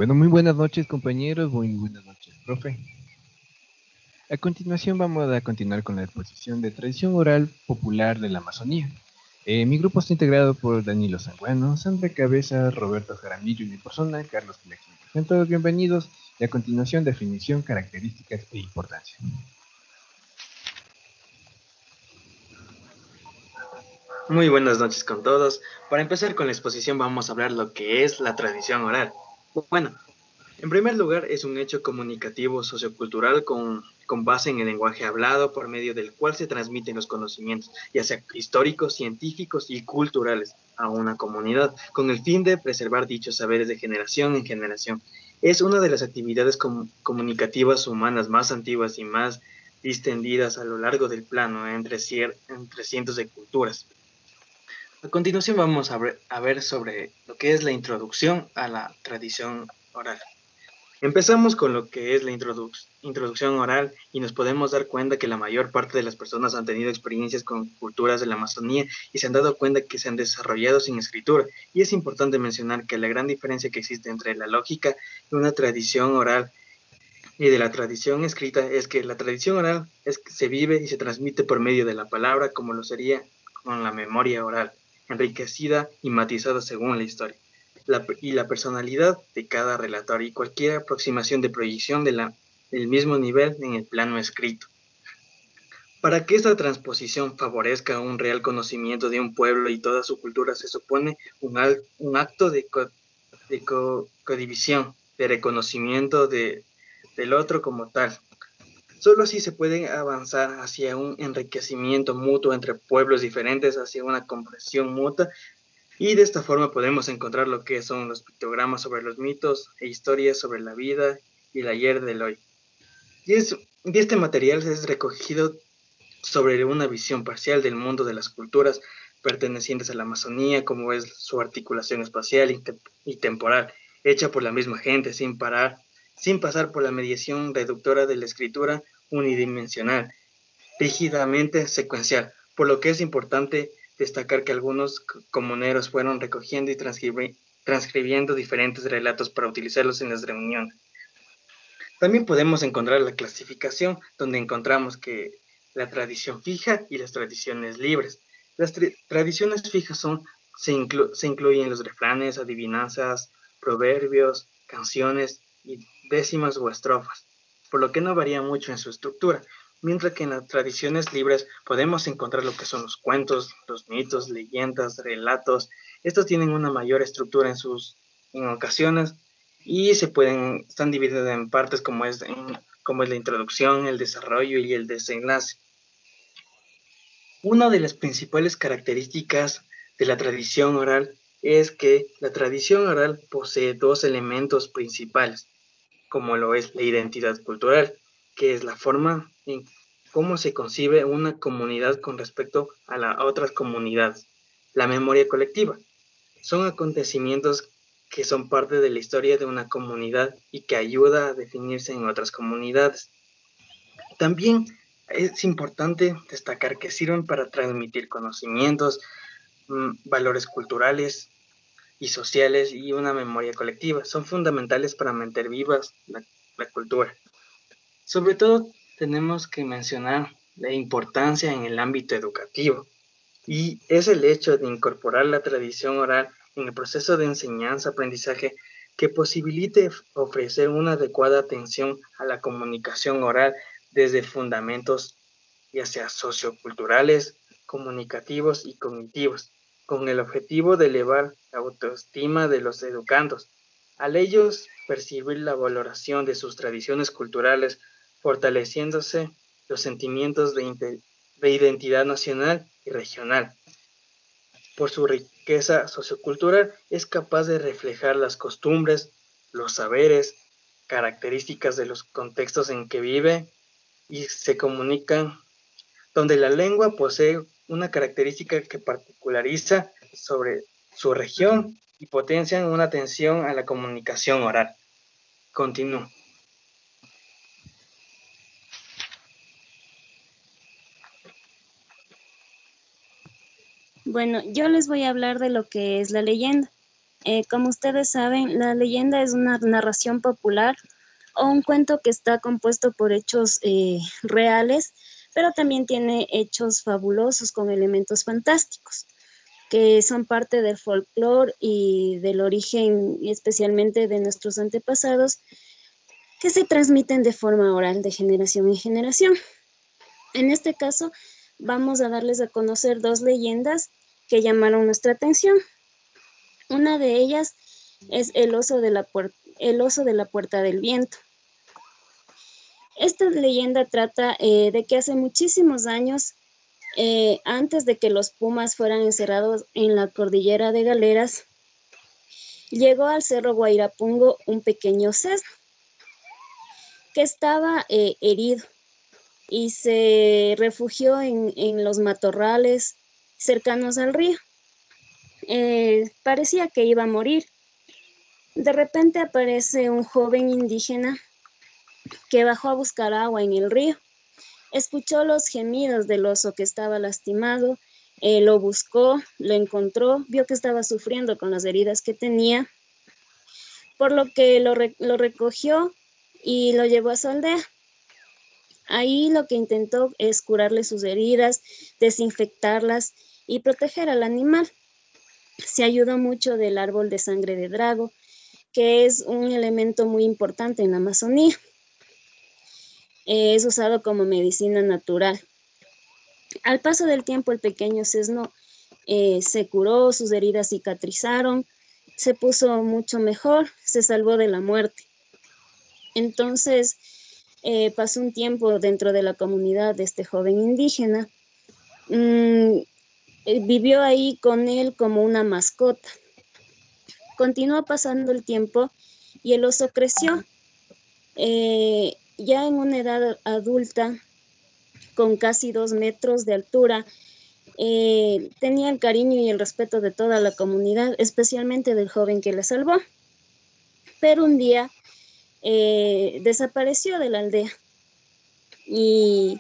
Bueno, muy buenas noches compañeros, muy buenas noches, profe. A continuación vamos a continuar con la exposición de tradición oral popular de la Amazonía. Mi grupo está integrado por Danilo Sanguano, Sandra Cabeza, Roberto Jaramillo y mi persona, Carlos Flexi. Sean todos bienvenidos y a continuación definición, características e importancia. Muy buenas noches con todos. Para empezar con la exposición vamos a hablar lo que es la tradición oral. Bueno, en primer lugar es un hecho comunicativo sociocultural con base en el lenguaje hablado por medio del cual se transmiten los conocimientos, ya sea históricos, científicos y culturales, a una comunidad, con el fin de preservar dichos saberes de generación en generación. Es una de las actividades comunicativas humanas más antiguas y más distendidas a lo largo del plano entre cientos de culturas. A continuación vamos a ver sobre lo que es la introducción a la tradición oral. Empezamos con lo que es la introducción oral y nos podemos dar cuenta que la mayor parte de las personas han tenido experiencias con culturas de la Amazonía y se han dado cuenta que se han desarrollado sin escritura. Y es importante mencionar que la gran diferencia que existe entre la lógica de una tradición oral y de la tradición escrita es que la tradición oral es que se vive y se transmite por medio de la palabra como lo sería con la memoria oral, enriquecida y matizada según la historia y la personalidad de cada relator y cualquier aproximación de proyección del mismo nivel en el plano escrito. Para que esta transposición favorezca un real conocimiento de un pueblo y toda su cultura se supone un acto de codivisión, de reconocimiento del otro como tal. Solo así se puede avanzar hacia un enriquecimiento mutuo entre pueblos diferentes, hacia una comprensión mutua, y de esta forma podemos encontrar lo que son los pictogramas sobre los mitos e historias sobre la vida y el ayer del hoy. Y este material es recogido sobre una visión parcial del mundo de las culturas pertenecientes a la Amazonía, como es su articulación espacial y temporal, hecha por la misma gente, sin pasar por la mediación reductora de la escritura unidimensional, rígidamente secuencial, por lo que es importante destacar que algunos comuneros fueron recogiendo y transcribiendo diferentes relatos para utilizarlos en las reuniones. También podemos encontrar la clasificación, donde encontramos que la tradición fija y las tradiciones libres. Las tradiciones fijas se incluyen los refranes, adivinanzas, proverbios, canciones y décimas o estrofas, por lo que no varía mucho en su estructura, mientras que en las tradiciones libres podemos encontrar lo que son los cuentos, los mitos, leyendas, relatos. Estos tienen una mayor estructura en ocasiones y están divididos en partes como es la introducción, el desarrollo y el desenlace. Una de las principales características de la tradición oral es que la tradición oral posee dos elementos principales, como lo es la identidad cultural, que es la forma en cómo se concibe una comunidad con respecto a las otras comunidades. La memoria colectiva. Son acontecimientos que son parte de la historia de una comunidad y que ayuda a definirse en otras comunidades. También es importante destacar que sirven para transmitir conocimientos, valores culturales y sociales y una memoria colectiva. Son fundamentales para mantener vivas la cultura. Sobre todo, tenemos que mencionar la importancia en el ámbito educativo, y es el hecho de incorporar la tradición oral en el proceso de enseñanza-aprendizaje que posibilite ofrecer una adecuada atención a la comunicación oral desde fundamentos ya sea socioculturales, comunicativos y cognitivos, con el objetivo de elevar la autoestima de los educandos. Al ellos percibir la valoración de sus tradiciones culturales, fortaleciéndose los sentimientos de identidad nacional y regional. Por su riqueza sociocultural, es capaz de reflejar las costumbres, los saberes, características de los contextos en que vive y se comunican, donde la lengua posee una característica que particulariza sobre su región y potencia una atención a la comunicación oral. Continúo. Bueno, yo les voy a hablar de lo que es la leyenda. Como ustedes saben, la leyenda es una narración popular o un cuento que está compuesto por hechos reales, pero también tiene hechos fabulosos con elementos fantásticos, que son parte del folclore y del origen, especialmente de nuestros antepasados, que se transmiten de forma oral de generación en generación. En este caso, vamos a darles a conocer dos leyendas que llamaron nuestra atención. Una de ellas es el oso de la puerta del viento. Esta leyenda trata de que hace muchísimos años, antes de que los pumas fueran encerrados en la cordillera de Galeras, llegó al cerro Guairapungo un pequeño sesno que estaba herido y se refugió en los matorrales cercanos al río. Parecía que iba a morir. De repente aparece un joven indígena que bajó a buscar agua en el río. Escuchó los gemidos del oso que estaba lastimado, lo buscó, lo encontró, vio que estaba sufriendo con las heridas que tenía, por lo que lo recogió y lo llevó a su aldea. Ahí lo que intentó es curarle sus heridas, desinfectarlas y proteger al animal. Se ayudó mucho del árbol de sangre de drago, que es un elemento muy importante en la Amazonía. Es usado como medicina natural. Al paso del tiempo, el pequeño sesno se curó, sus heridas cicatrizaron, se puso mucho mejor, se salvó de la muerte. Entonces, pasó un tiempo dentro de la comunidad de este joven indígena. Vivió ahí con él como una mascota. Continuó pasando el tiempo y el oso creció. Ya en una edad adulta, con casi 2 metros de altura, tenía el cariño y el respeto de toda la comunidad, especialmente del joven que le salvó. Pero un día desapareció de la aldea y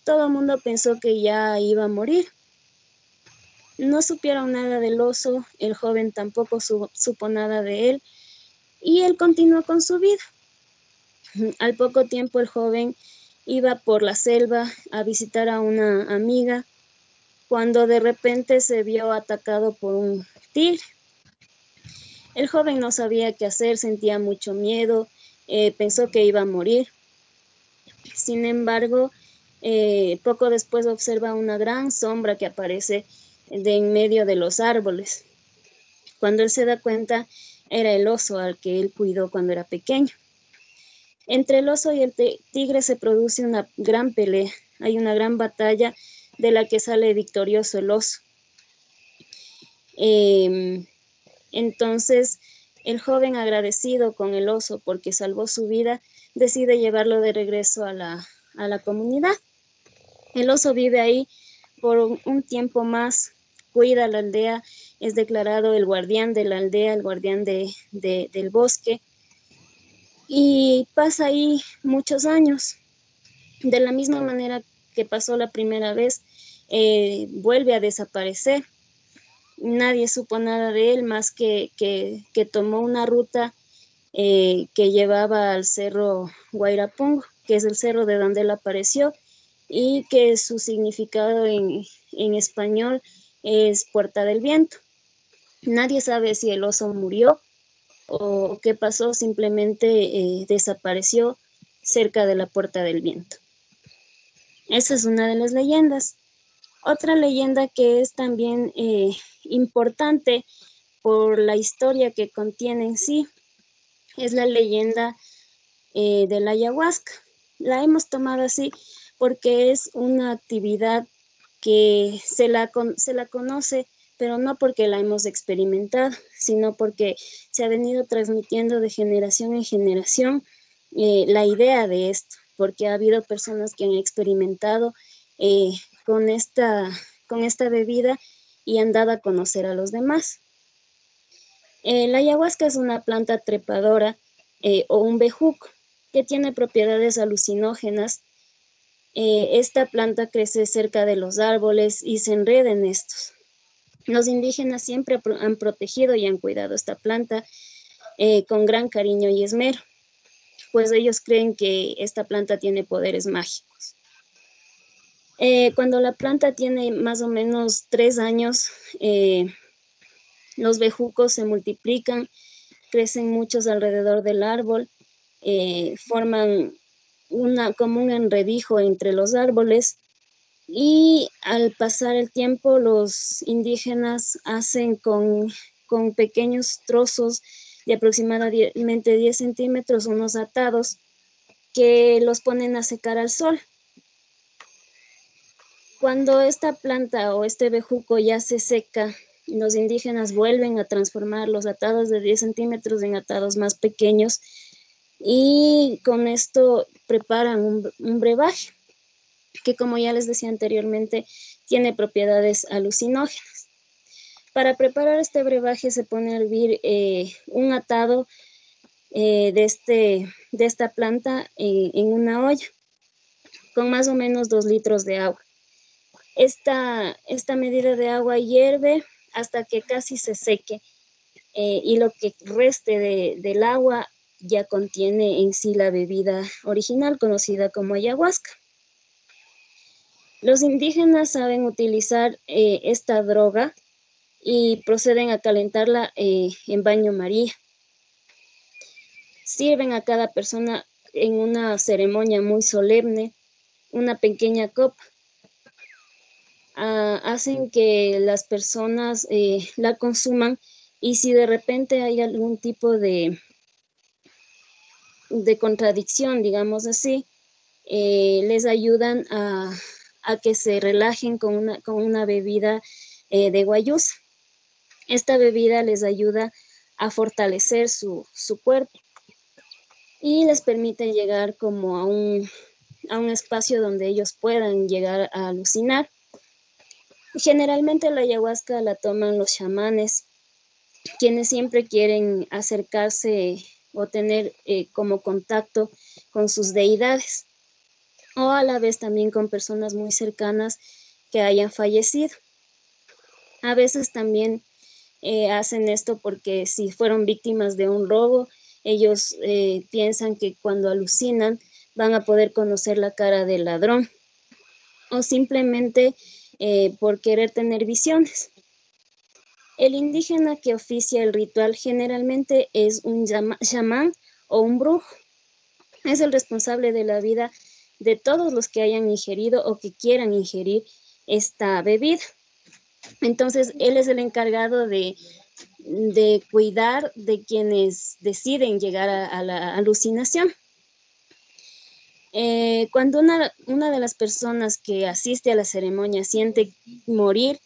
todo el mundo pensó que ya iba a morir. No supieron nada del oso, el joven tampoco supo nada de él y él continuó con su vida. Al poco tiempo el joven iba por la selva a visitar a una amiga cuando de repente se vio atacado por un tigre. El joven no sabía qué hacer, sentía mucho miedo, pensó que iba a morir. Sin embargo, poco después observa una gran sombra que aparece de en medio de los árboles. Cuando él se da cuenta, era el oso al que él cuidó cuando era pequeño. Entre el oso y el tigre se produce una gran pelea, hay una gran batalla de la que sale victorioso el oso. Entonces, el joven, agradecido con el oso porque salvó su vida, decide llevarlo de regreso a la comunidad. El oso vive ahí por un tiempo más, cuida la aldea, es declarado el guardián de la aldea, el guardián del bosque, y pasa ahí muchos años. De la misma manera que pasó la primera vez, vuelve a desaparecer. Nadie supo nada de él más que tomó una ruta que llevaba al cerro Guairapungo, que es el cerro de donde él apareció, y que su significado en español es Puerta del Viento. Nadie sabe si el oso murió o qué pasó, simplemente desapareció cerca de la Puerta del Viento. Esa es una de las leyendas. Otra leyenda que es también importante por la historia que contiene en sí es la leyenda de la ayahuasca. La hemos tomado así porque es una actividad que se la conoce, pero no porque la hemos experimentado, sino porque se ha venido transmitiendo de generación en generación la idea de esto, porque ha habido personas que han experimentado con esta bebida y han dado a conocer a los demás. La ayahuasca es una planta trepadora o un bejuco que tiene propiedades alucinógenas. Esta planta crece cerca de los árboles y se enreda en estos. Los indígenas siempre han protegido y han cuidado esta planta con gran cariño y esmero, pues ellos creen que esta planta tiene poderes mágicos. Cuando la planta tiene más o menos 3 años, los bejucos se multiplican, crecen muchos alrededor del árbol, forman como un enredijo entre los árboles, y al pasar el tiempo los indígenas hacen con pequeños trozos de aproximadamente 10 centímetros unos atados que los ponen a secar al sol. Cuando esta planta o este bejuco ya se seca, los indígenas vuelven a transformar los atados de 10 centímetros en atados más pequeños, y con esto preparan un brebaje que, como ya les decía anteriormente, tiene propiedades alucinógenas. Para preparar este brebaje se pone a hervir un atado de esta planta en una olla con más o menos 2 litros de agua. Esta medida de agua hierve hasta que casi se seque, y lo que reste del agua ya contiene en sí la bebida original conocida como ayahuasca. Los indígenas saben utilizar esta droga y proceden a calentarla en baño María. Sirven a cada persona en una ceremonia muy solemne una pequeña copa. Hacen que las personas la consuman, y si de repente hay algún tipo de contradicción, digamos así, les ayudan a que se relajen con una bebida de guayusa. Esta bebida les ayuda a fortalecer su cuerpo y les permite llegar como a un espacio donde ellos puedan llegar a alucinar. Generalmente la ayahuasca la toman los chamanes, quienes siempre quieren acercarse o tener como contacto con sus deidades, o a la vez también con personas muy cercanas que hayan fallecido. A veces también hacen esto porque si fueron víctimas de un robo, ellos piensan que cuando alucinan van a poder conocer la cara del ladrón, o simplemente por querer tener visiones. El indígena que oficia el ritual generalmente es un chamán o un brujo. Es el responsable de la vida de todos los que hayan ingerido o que quieran ingerir esta bebida. Entonces, él es el encargado de cuidar de quienes deciden llegar a la alucinación. Cuando una de las personas que asiste a la ceremonia siente morir,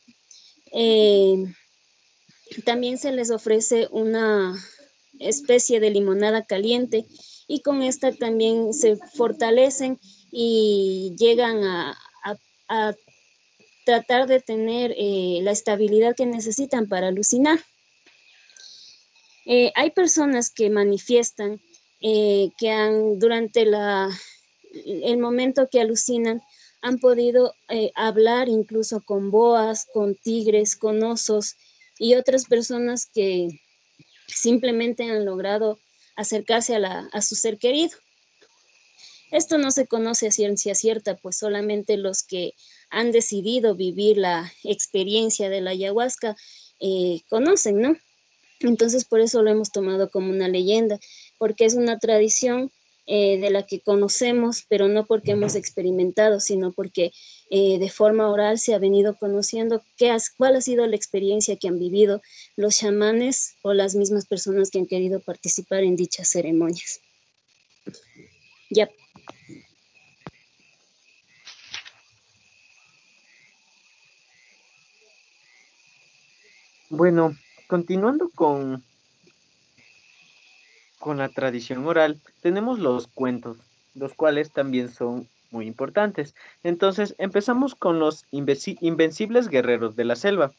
también se les ofrece una especie de limonada caliente, y con esta también se fortalecen y llegan a tratar de tener la estabilidad que necesitan para alucinar. Hay personas que manifiestan que durante el momento que alucinan han podido hablar incluso con boas, con tigres, con osos, y otras personas que simplemente han logrado acercarse a su ser querido. Esto no se conoce a ciencia cierta, pues solamente los que han decidido vivir la experiencia de la ayahuasca conocen, ¿no? Entonces por eso lo hemos tomado como una leyenda, porque es una tradición de la que conocemos, pero no porque hemos experimentado, sino porque de forma oral se ha venido conociendo cuál ha sido la experiencia que han vivido los chamanes o las mismas personas que han querido participar en dichas ceremonias. Ya. Bueno, continuando con la tradición oral, tenemos los cuentos, los cuales también son muy importantes. Entonces, empezamos con los invencibles guerreros de la selva.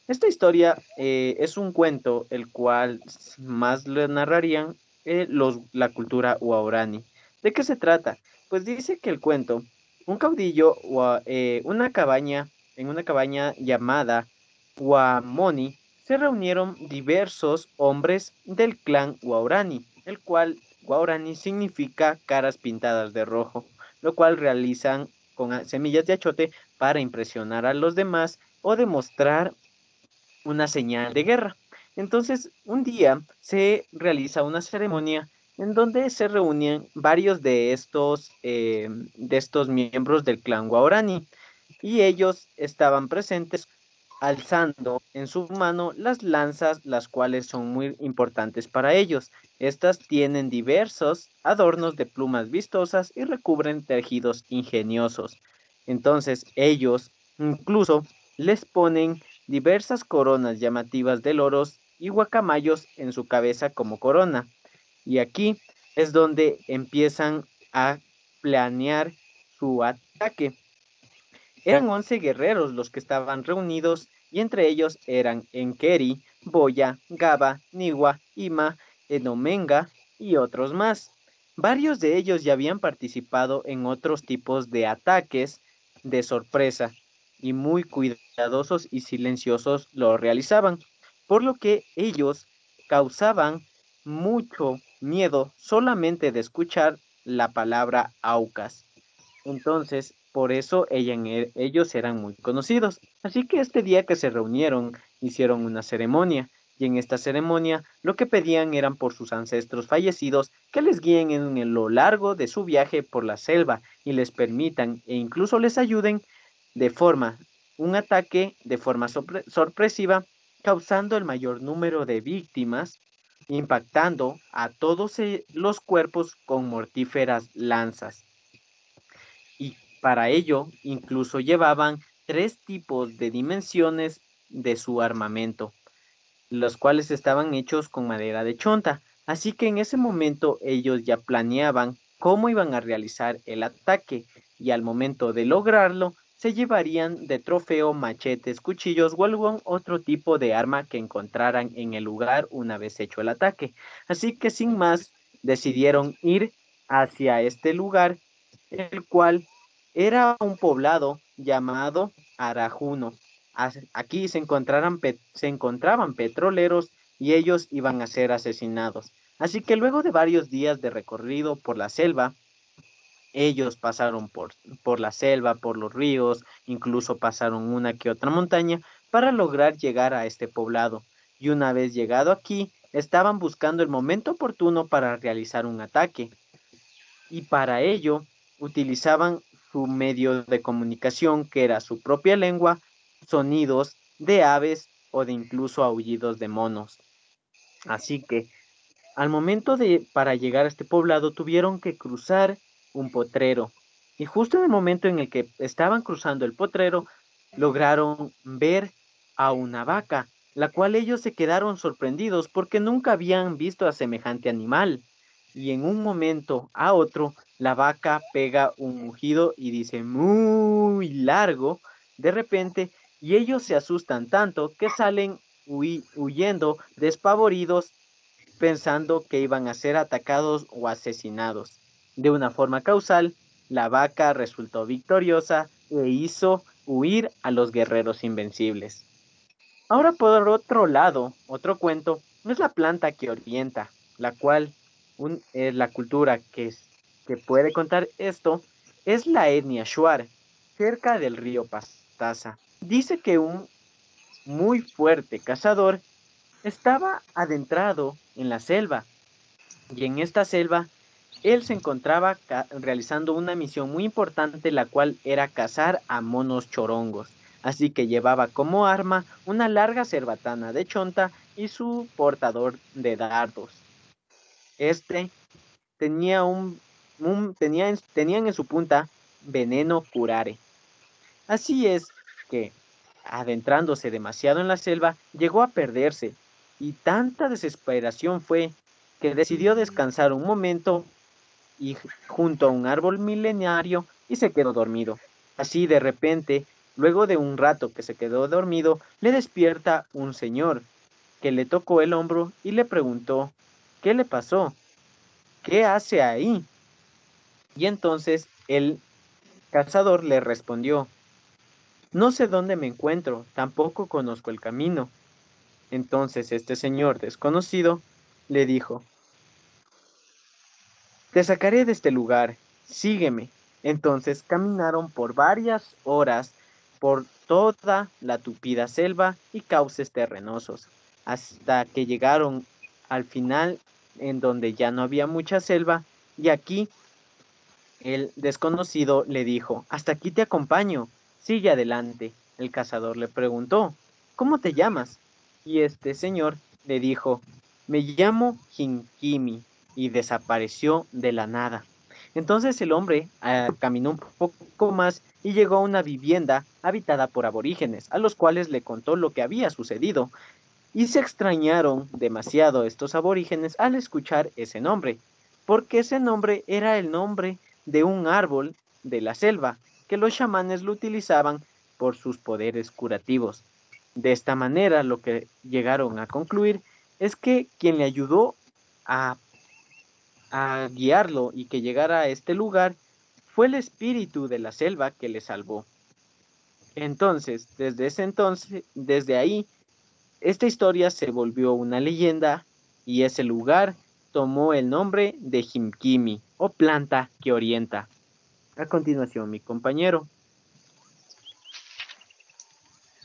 Esta historia es un cuento el cual más lo narrarían la cultura Waorani. ¿De qué se trata? Pues dice que el cuento, un caudillo en una cabaña llamada Guamoni se reunieron diversos hombres del clan Guaurani, el cual Guaurani significa caras pintadas de rojo, lo cual realizan con semillas de achote para impresionar a los demás o demostrar una señal de guerra. Entonces, un día se realiza una ceremonia en donde se reúnen varios de estos miembros del clan Guaurani y ellos estaban presentes alzando en su mano las lanzas, las cuales son muy importantes para ellos. Estas tienen diversos adornos de plumas vistosas y recubren tejidos ingeniosos. Entonces ellos incluso les ponen diversas coronas llamativas de loros y guacamayos en su cabeza como corona. Y aquí es donde empiezan a planear su ataque. Eran 11 guerreros los que estaban reunidos y entre ellos eran Enkeri, Boya, Gaba, Niwa, Ima, Enomenga y otros más. Varios de ellos ya habían participado en otros tipos de ataques de sorpresa y muy cuidadosos y silenciosos lo realizaban, por lo que ellos causaban mucho miedo solamente de escuchar la palabra Aucas. Entonces, por eso ellos eran muy conocidos. Así que este día que se reunieron, hicieron una ceremonia. Y en esta ceremonia lo que pedían eran por sus ancestros fallecidos que les guíen en lo largo de su viaje por la selva y les permitan e incluso les ayuden de forma, un ataque de forma sorpresiva, causando el mayor número de víctimas, impactando a todos los cuerpos con mortíferas lanzas y para ello incluso llevaban 3 tipos de dimensiones de su armamento, los cuales estaban hechos con madera de chonta. Así que en ese momento ellos ya planeaban cómo iban a realizar el ataque y al momento de lograrlo se llevarían de trofeo machetes, cuchillos o algún otro tipo de arma que encontraran en el lugar una vez hecho el ataque. Así que sin más decidieron ir hacia este lugar, el cual era un poblado llamado Arajuno. Aquí se encontraban petroleros y ellos iban a ser asesinados. Así que luego de varios días de recorrido por la selva, ellos pasaron por la selva, por los ríos, incluso pasaron una que otra montaña para lograr llegar a este poblado. Y una vez llegado aquí, estaban buscando el momento oportuno para realizar un ataque y para ello utilizaban su medio de comunicación que era su propia lengua, sonidos de aves o de incluso aullidos de monos. Así que al momento de para llegar a este poblado tuvieron que cruzar un potrero y justo en el momento en el que estaban cruzando el potrero lograron ver a una vaca, la cual ellos se quedaron sorprendidos porque nunca habían visto a semejante animal. Y en un momento a otro, la vaca pega un mugido y dice muy largo de repente, y ellos se asustan tanto que salen huyendo despavoridos pensando que iban a ser atacados o asesinados. De una forma causal, la vaca resultó victoriosa e hizo huir a los guerreros invencibles. Ahora por otro lado, otro cuento, es la planta que orienta, la cual la cultura que puede contar esto es la etnia Shuar, cerca del río Pastaza. Dice que un muy fuerte cazador estaba adentrado en la selva y en esta selva él se encontraba realizando una misión muy importante, la cual era cazar a monos chorongos. Así que llevaba como arma una larga cerbatana de chonta y su portador de dardos. Este tenía tenían en su punta veneno curare. Así es que, adentrándose demasiado en la selva, llegó a perderse, y tanta desesperación fue que decidió descansar un momento y junto a un árbol milenario y se quedó dormido. Así de repente, luego de un rato que se quedó dormido, le despierta un señor que le tocó el hombro y le preguntó, ¿qué le pasó? ¿Qué hace ahí? Y entonces el cazador le respondió, No sé dónde me encuentro, tampoco conozco el camino. Entonces este señor desconocido le dijo: te sacaré de este lugar, sígueme. Entonces caminaron por varias horas por toda la tupida selva y cauces terrenosos, hasta que llegaron al final en donde ya no había mucha selva, y aquí el desconocido le dijo: hasta aquí te acompaño, sigue adelante. El cazador le preguntó: ¿cómo te llamas? Y este señor le dijo: me llamo Hinkimi, y desapareció de la nada. Entonces el hombre caminó un poco más y llegó a una vivienda habitada por aborígenes, a los cuales le contó lo que había sucedido, y se extrañaron demasiado estos aborígenes al escuchar ese nombre, porque ese nombre era el nombre de un árbol de la selva, que los chamanes lo utilizaban por sus poderes curativos. De esta manera, lo que llegaron a concluir es que quien le ayudó a, a guiarlo y que llegara a este lugar fue el espíritu de la selva que le salvó. Entonces, desde ahí, esta historia se volvió una leyenda y ese lugar tomó el nombre de Jimkimi, o planta que orienta. A continuación, mi compañero.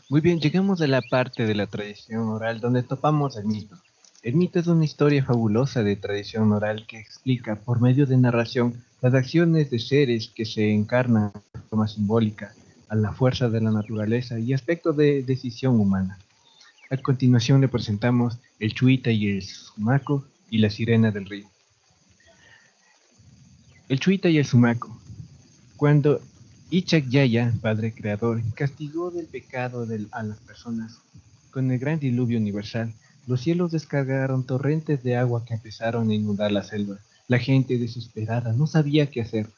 Muy bien, llegamos a la parte de la tradición oral donde topamos el mito. El mito es una historia fabulosa de tradición oral que explica, por medio de narración, las acciones de seres que se encarnan de forma simbólica a la fuerza de la naturaleza y aspectos de decisión humana. A continuación le presentamos el Chuita y el Sumaco y la Sirena del Río. El Chuita y el Sumaco. Cuando Ichak Yaya, padre creador, castigó del pecado a las personas con el gran diluvio universal, los cielos descargaron torrentes de agua que empezaron a inundar la selva. La gente desesperada no sabía qué hacer.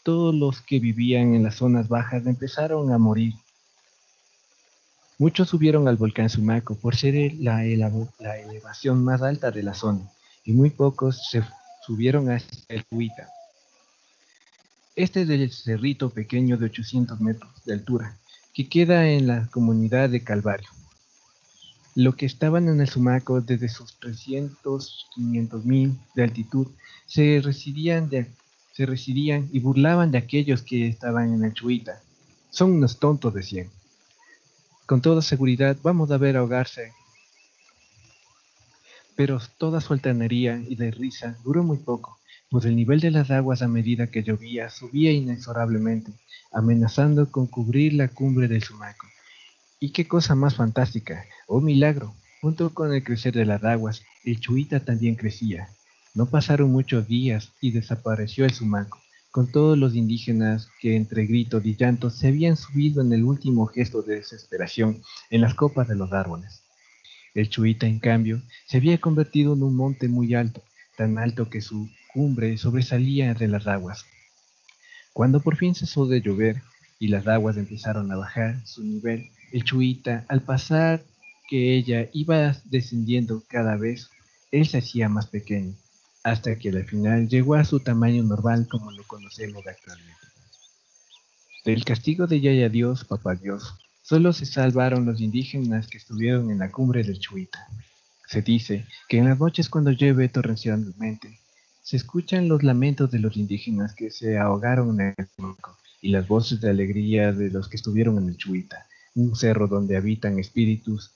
Todos los que vivían en las zonas bajas empezaron a morir. Muchos subieron al volcán Sumaco por ser la elevación más alta de la zona, y muy pocos se subieron hasta el Huita. Este es el cerrito pequeño de 800 metros de altura, que queda en la comunidad de Calvario. Los que estaban en el Sumaco desde sus 300, 500.000 de altitud se residían y burlaban de aquellos que estaban en el Chuita. Son unos tontos, decían. Con toda seguridad vamos a ver ahogarse. Pero toda su altanería y de risa duró muy poco, pues el nivel de las aguas a medida que llovía subía inexorablemente, amenazando con cubrir la cumbre del Sumaco. Y qué cosa más fantástica, oh milagro, junto con el crecer de las aguas, el Chuita también crecía. No pasaron muchos días y desapareció el Sumaco, con todos los indígenas que entre gritos y llantos se habían subido en el último gesto de desesperación en las copas de los árboles. El Chuita, en cambio, se había convertido en un monte muy alto, tan alto que su cumbre sobresalía de las aguas. Cuando por fin cesó de llover y las aguas empezaron a bajar su nivel, el Chuita, al pasar que ella iba descendiendo cada vez, él se hacía más pequeño, hasta que al final llegó a su tamaño normal como lo conocemos actualmente. Del castigo de Yaya Dios, Papá Dios, solo se salvaron los indígenas que estuvieron en la cumbre del Chuita. Se dice que en las noches cuando llueve torrencialmente, se escuchan los lamentos de los indígenas que se ahogaron en el Sumaco y las voces de alegría de los que estuvieron en el Chuita, un cerro donde habitan espíritus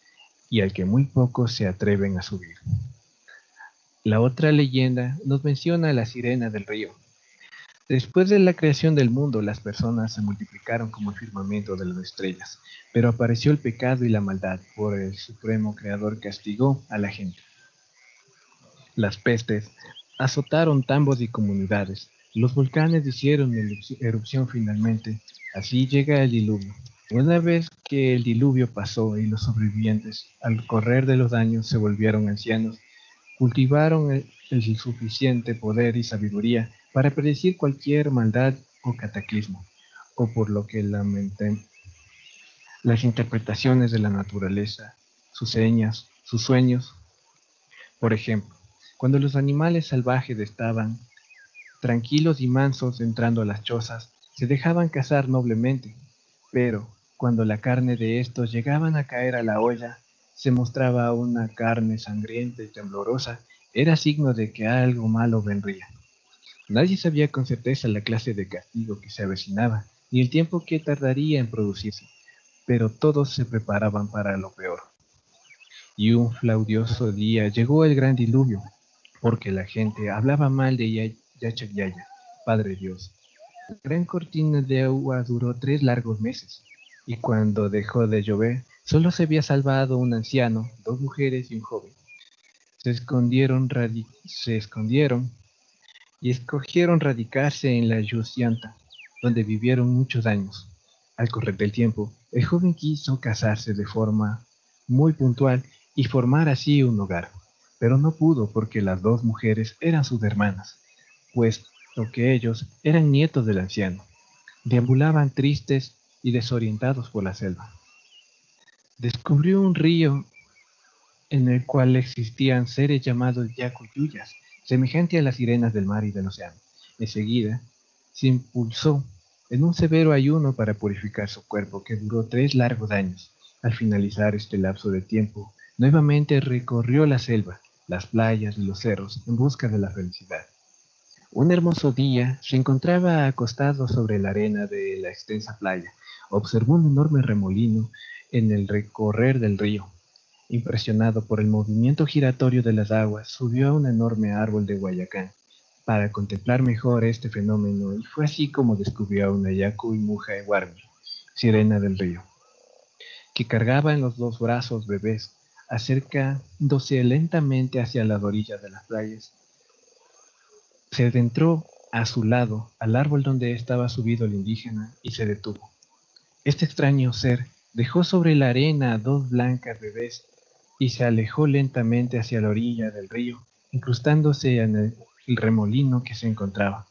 y al que muy pocos se atreven a subir. La otra leyenda nos menciona a la sirena del río. Después de la creación del mundo, las personas se multiplicaron como el firmamento de las estrellas, pero apareció el pecado y la maldad, por el supremo creador castigó a la gente. Las pestes azotaron tambos y comunidades, los volcanes hicieron erupción finalmente, así llega el diluvio. Una vez que el diluvio pasó y los sobrevivientes, al correr de los años, se volvieron ancianos, cultivaron el suficiente poder y sabiduría para predecir cualquier maldad o cataclismo, o por lo que lamenté las interpretaciones de la naturaleza, sus señas, sus sueños. Por ejemplo, cuando los animales salvajes estaban tranquilos y mansos entrando a las chozas, se dejaban cazar noblemente. pero cuando la carne de estos llegaban a caer a la olla, se mostraba una carne sangrienta y temblorosa, era signo de que algo malo vendría. Nadie sabía con certeza la clase de castigo que se avecinaba, ni el tiempo que tardaría en producirse, pero todos se preparaban para lo peor. Y un flaudioso día llegó el gran diluvio, porque la gente hablaba mal de Yachagyaya, Padre Dios. La gran cortina de agua duró 3 largos meses, y cuando dejó de llover, solo se había salvado un anciano, 2 mujeres y un joven. Se escondieron y escogieron radicarse en la Yusyanta, donde vivieron muchos años. Al correr del tiempo, el joven quiso casarse de forma muy puntual y formar así un hogar, pero no pudo porque las 2 mujeres eran sus hermanas, puesto que ellos eran nietos del anciano. Deambulaban tristes y desorientados por la selva. Descubrió un río en el cual existían seres llamados Yakuyuyas, semejantes a las sirenas del mar y del océano. Enseguida se impulsó en un severo ayuno para purificar su cuerpo, que duró 3 largos años. Al finalizar este lapso de tiempo, nuevamente recorrió la selva, las playas y los cerros en busca de la felicidad. Un hermoso día se encontraba acostado sobre la arena de la extensa playa. Observó un enorme remolino en el recorrer del río. Impresionado por el movimiento giratorio de las aguas, subió a un enorme árbol de guayacán para contemplar mejor este fenómeno, y fue así como descubrió a una Yaku y Muja Warmi, sirena del río, que cargaba en los 2 brazos bebés, acercándose lentamente hacia las orillas de las playas. Se adentró a su lado al árbol donde estaba subido el indígena y se detuvo. Este extraño ser dejó sobre la arena a 2 blancas bebés y se alejó lentamente hacia la orilla del río, incrustándose en el remolino que se encontraba.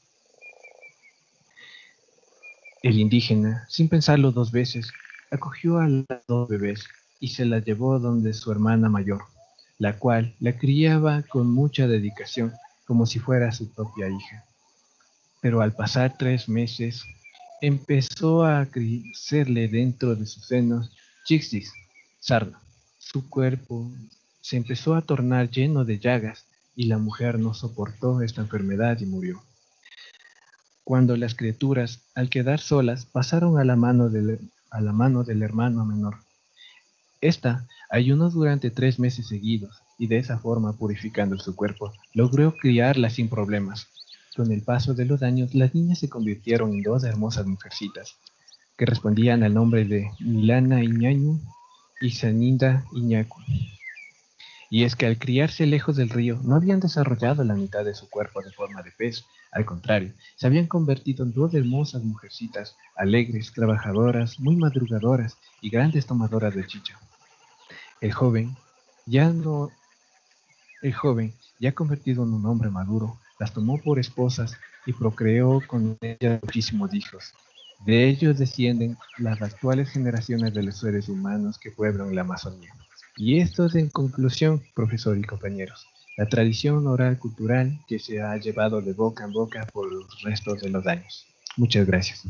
El indígena, sin pensarlo 2 veces, acogió a las 2 bebés y se las llevó donde su hermana mayor, la cual la criaba con mucha dedicación, como si fuera su propia hija. Pero al pasar 3 meses, empezó a crecerle dentro de sus senos Chixis, sarna. Su cuerpo se empezó a tornar lleno de llagas y la mujer no soportó esta enfermedad y murió. Cuando las criaturas, al quedar solas, pasaron a la mano del hermano menor. Esta ayunó durante 3 meses seguidos y de esa forma, purificando su cuerpo, logró criarla sin problemas. Con el paso de los años, las niñas se convirtieron en 2 hermosas mujercitas que respondían al nombre de Milana Iñañu y Saninda Iñacu. Y es que al criarse lejos del río, no habían desarrollado la mitad de su cuerpo de forma de pez. Al contrario, se habían convertido en 2 hermosas mujercitas, alegres, trabajadoras, muy madrugadoras y grandes tomadoras de chicha. El joven, ya no, el joven, ya convertido en un hombre maduro, las tomó por esposas y procreó con ellas muchísimos hijos. De ellos descienden las actuales generaciones de los seres humanos que pueblan la Amazonía. Y esto es en conclusión, profesor y compañeros, la tradición oral cultural que se ha llevado de boca en boca por los restos de los años. Muchas gracias.